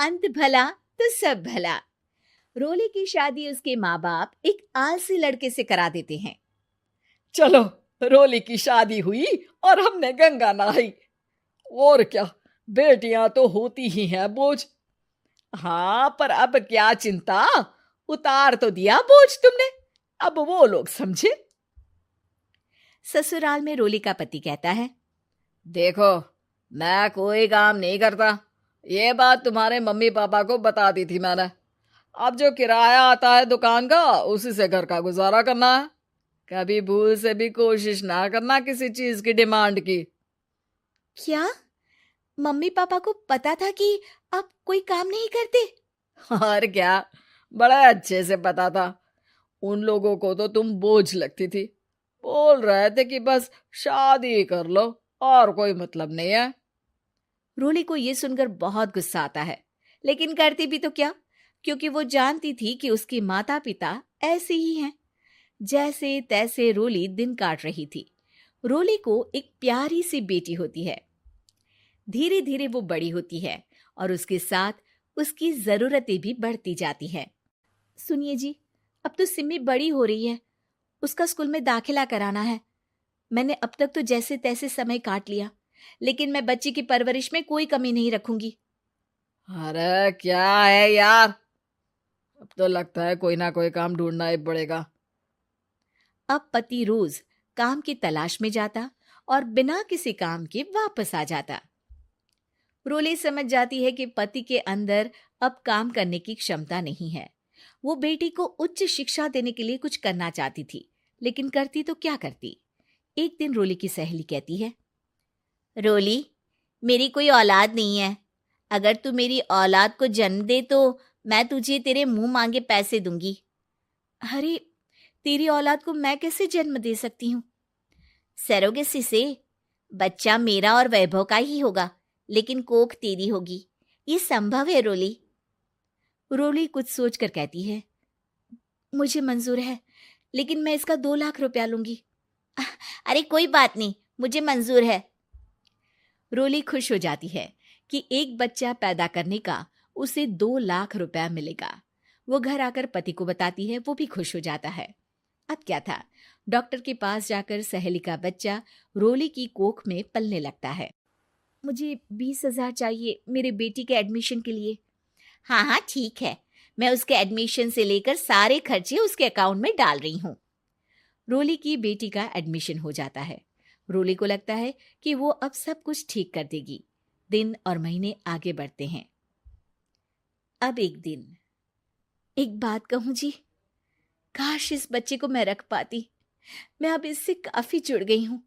अंत भला तो सब भला। रोली की शादी उसके माँ बाप एक आलसी लड़के से करा देते हैं। चलो, रोली की शादी हुई और हमने गंगा नहाई। और क्या, बेटियां तो होती ही हैं बोझ। हाँ, पर अब क्या चिंता, उतार तो दिया बोझ तुमने, अब वो लोग समझे। ससुराल में रोली का पति कहता है, देखो, मैं कोई काम नहीं करता, ये बात तुम्हारे मम्मी पापा को बता दी थी मैंने। अब जो किराया आता है दुकान का, उसी से घर का गुजारा करना है। कभी भूल से भी कोशिश ना करना किसी चीज की डिमांड की। क्या मम्मी पापा को पता था कि आप कोई काम नहीं करते? और क्या, बड़ा अच्छे से पता था। उन लोगों को तो तुम बोझ लगती थी, बोल रहे थे कि बस शादी कर लो और कोई मतलब नहीं है। रोली को यह सुनकर बहुत गुस्सा आता है, लेकिन करती भी तो क्या, क्योंकि वो जानती थी कि उसके माता पिता ऐसे ही हैं। जैसे तैसे रोली दिन काट रही थी। रोली को एक प्यारी सी बेटी होती है। धीरे धीरे वो बड़ी होती है और उसके साथ उसकी जरूरतें भी बढ़ती जाती हैं। सुनिए जी, अब तो सिमी बड़ी हो रही है, उसका स्कूल में दाखिला कराना है। मैंने अब तक तो जैसे तैसे समय काट लिया, लेकिन मैं बच्ची की परवरिश में कोई कमी नहीं रखूंगी। अरे क्या है यार, अब तो लगता है कोई ना कोई काम ढूंढना ही पड़ेगा। अब पति रोज काम की तलाश में जाता और बिना किसी काम के वापस आ जाता। रोली समझ जाती है कि पति के अंदर अब काम करने की क्षमता नहीं है। वो बेटी को उच्च शिक्षा देने के लिए कुछ करना चाहती थी, लेकिन करती तो क्या करती। एक दिन रोली की सहेली कहती है, रोली, मेरी कोई औलाद नहीं है। अगर तू मेरी औलाद को जन्म दे तो मैं तुझे तेरे मुंह मांगे पैसे दूंगी। अरे, तेरी औलाद को मैं कैसे जन्म दे सकती हूँ? सरोगेसी से। बच्चा मेरा और वैभव का ही होगा, लेकिन कोख तेरी होगी। ये संभव है रोली। रोली कुछ सोचकर कहती है, मुझे मंजूर है, लेकिन मैं इसका 2 लाख रुपया लूंगी। अरे कोई बात नहीं, मुझे मंजूर है। रोली खुश हो जाती है कि एक बच्चा पैदा करने का उसे 2 लाख रुपया मिलेगा। वो घर आकर पति को बताती है, वो भी खुश हो जाता है। अब क्या था, डॉक्टर के पास जाकर सहेली का बच्चा रोली की कोख में पलने लगता है। मुझे 20,000 चाहिए मेरे बेटी के एडमिशन के लिए। हाँ हाँ ठीक है, मैं उसके एडमिशन से लेकर सारे खर्चे उसके अकाउंट में डाल रही हूँ। रोली की बेटी का एडमिशन हो जाता है। रोली को लगता है कि वो अब सब कुछ ठीक कर देगी। दिन और महीने आगे बढ़ते हैं। अब एक दिन, एक बात कहूं जी, काश इस बच्चे को मैं रख पाती। मैं अब इससे काफी जुड़ गई हूँ।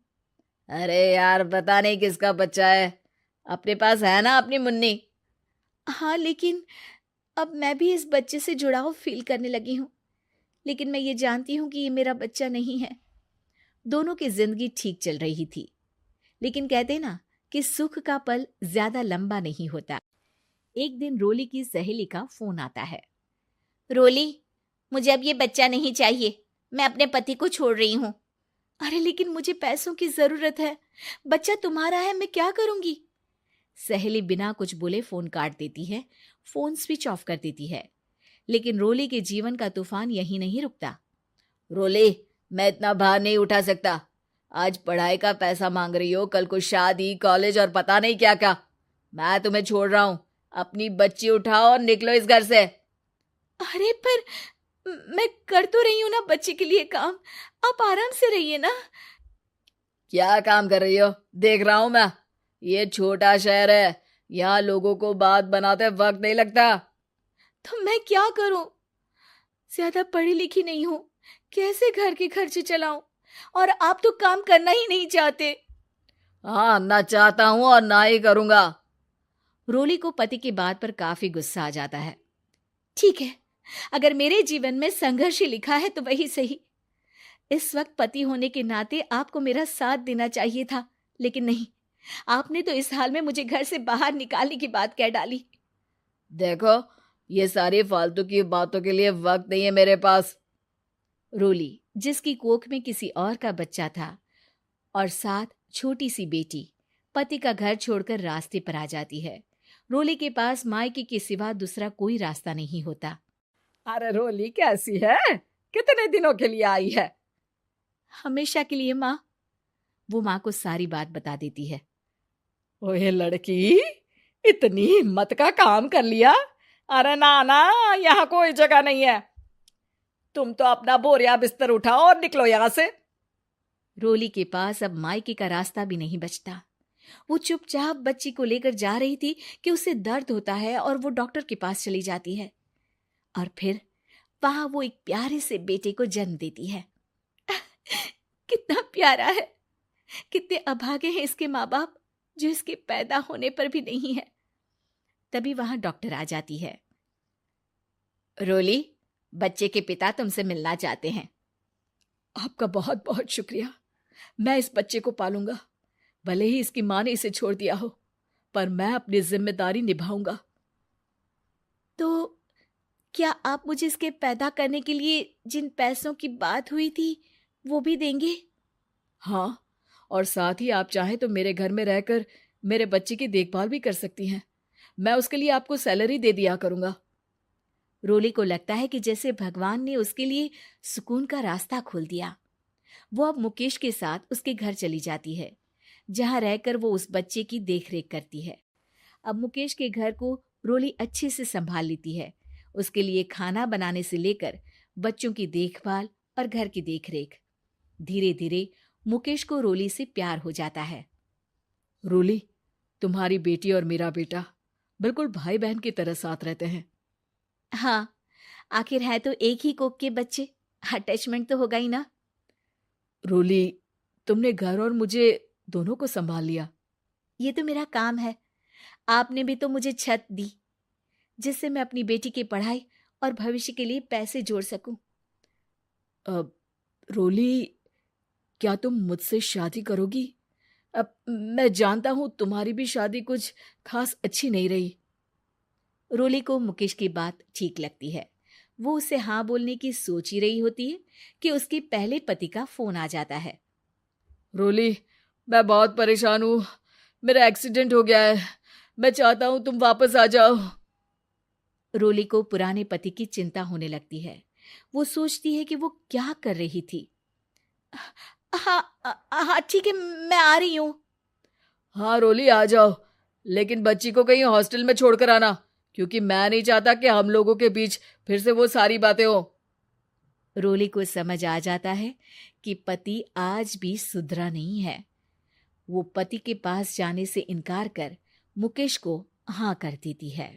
अरे यार, पता नहीं किसका बच्चा है, अपने पास है ना अपनी मुन्नी। हाँ, लेकिन अब मैं भी इस बच्चे से जुड़ाव फील करने लगी हूँ। लेकिन मैं ये जानती हूँ कि ये मेरा बच्चा नहीं है। दोनों की जिंदगी ठीक चल रही थी, लेकिन कहते ना कि सुख का पल ज्यादा लंबा नहीं होता। एक दिन रोली की सहेली का फोन आता है। रोली, मुझे अब ये बच्चा नहीं चाहिए, मैं अपने पति को छोड़ रही हूँ। अरे लेकिन मुझे पैसों की जरूरत है, बच्चा तुम्हारा है, मैं क्या करूंगी? सहेली बिना कुछ बोले फोन काट देती है, फोन स्विच ऑफ कर देती है। लेकिन रोली के जीवन का तूफान यहीं नहीं रुकता। रोली, मैं इतना भार नहीं उठा सकता। आज पढ़ाई का पैसा मांग रही हो, कल को शादी, कॉलेज और पता नहीं क्या क्या। मैं तुम्हें छोड़ रहा हूँ, अपनी बच्ची उठाओ और निकलो इस घर से। अरे पर मैं कर तो रही हूं ना बच्चे के लिए काम, आप आराम से रहिए ना। क्या काम कर रही हो, देख रहा हूं मैं। ये छोटा शहर है, यहाँ लोगों को बात बनाते वक्त नहीं लगता। तो मैं क्या करूं? ज्यादा पढ़ी लिखी नहीं हूं, कैसे घर के खर्चे चलाऊं? और आप तो काम करना ही नहीं चाहते। हाँ, ना चाहता हूं और ना ही करूंगा। रोली को पति की बात पर काफी गुस्सा आ जाता है। ठीक है, अगर मेरे जीवन में संघर्ष ही लिखा है तो वही सही। इस वक्त पति होने के नाते आपको मेरा साथ देना चाहिए था, लेकिन नहीं, आपने तो इस हाल में मुझे घर से बाहर निकालने की बात कह डाली। देखो, ये सारी फालतू की बातों के लिए वक्त नहीं है मेरे पास। रोली, जिसकी कोख में किसी और का बच्चा था और साथ छोटी सी बेटी, पति का घर छोड़कर रास्ते पर आ जाती है। रोली के पास मायके के सिवा दूसरा कोई रास्ता नहीं होता। अरे रोली कैसी है? कितने दिनों के लिए आई है? हमेशा के लिए माँ। वो माँ को सारी बात बता देती है। ओए लड़की, इतनी हिम्मत का काम कर लिया। अरे ना ना, यहाँ कोई जगह नहीं है। तुम तो अपना बोरिया बिस्तर उठाओ और निकलो यहाँ से। रोली के पास अब मायके का रास्ता भी नहीं बचता। वो चुपचाप बच्ची को लेकर जा रही थी कि उसे दर्द होता है और वो डॉक्टर के पास चली जाती है और फिर वहां वो एक प्यारे से बेटे को जन्म देती है। कितना प्यारा है, कितने अभागे हैं इसके माँ बाप जो इसके पैदा होने पर भी नहीं है। तभी वहां डॉक्टर आ जाती है। रोली, बच्चे के पिता तुमसे मिलना चाहते हैं। आपका बहुत बहुत शुक्रिया। मैं इस बच्चे को पालूंगा, भले ही इसकी माँ ने इसे छोड़ दिया हो, पर मैं अपनी जिम्मेदारी निभाऊंगा। तो क्या आप मुझे इसके पैदा करने के लिए जिन पैसों की बात हुई थी वो भी देंगे? हाँ, और साथ ही आप चाहें तो मेरे घर में रहकर मेरे बच्चे की देखभाल भी कर सकती हैं। मैं उसके लिए आपको सैलरी दे दिया करूंगा। रोली को लगता है कि जैसे भगवान ने उसके लिए सुकून का रास्ता खोल दिया। वो अब मुकेश के साथ उसके घर चली जाती है, जहां रहकर वो उस बच्चे की देखरेख करती है। अब मुकेश के घर को रोली अच्छे से संभाल लेती है। उसके लिए खाना बनाने से लेकर बच्चों की देखभाल और घर की देखरेख। धीरे धीरे मुकेश को रोली से प्यार हो जाता है। रोली, तुम्हारी बेटी और मेरा बेटा बिल्कुल भाई बहन की तरह साथ रहते हैं। हाँ, आखिर है तो एक ही कोख के बच्चे, अटैचमेंट तो होगा ही ना। रोली, तुमने घर और मुझे दोनों को संभाल लिया। ये तो मेरा काम है। आपने भी तो मुझे छत दी जिससे मैं अपनी बेटी की पढ़ाई और भविष्य के लिए पैसे जोड़ सकूं। अब रोली, क्या तुम मुझसे शादी करोगी? अब मैं जानता हूं तुम्हारी भी शादी कुछ खास अच्छी नहीं रही। रोली को मुकेश की बात ठीक लगती है। वो उसे हाँ बोलने की सोच ही रही होती है कि उसके पहले पति का फोन आ जाता है। रोली, मैं बहुत परेशान हूं। मेरा एक्सीडेंट हो गया है। मैं चाहता हूं तुम वापस आ जाओ। रोली को पुराने पति की चिंता होने लगती है। वो सोचती है कि वो क्या कर रही थी। हाँ हाँ ठीक है, मैं आ रही हूँ। हाँ रोली, आ जाओ, लेकिन बच्ची को कहीं हॉस्टल में छोड़कर आना, क्योंकि मैं नहीं चाहता कि हम लोगों के बीच फिर से वो सारी बातें हो। रोली को समझ आ जाता है कि पति आज भी सुधरा नहीं है। वो पति के पास जाने से इनकार कर मुकेश को हाँ कर देती है।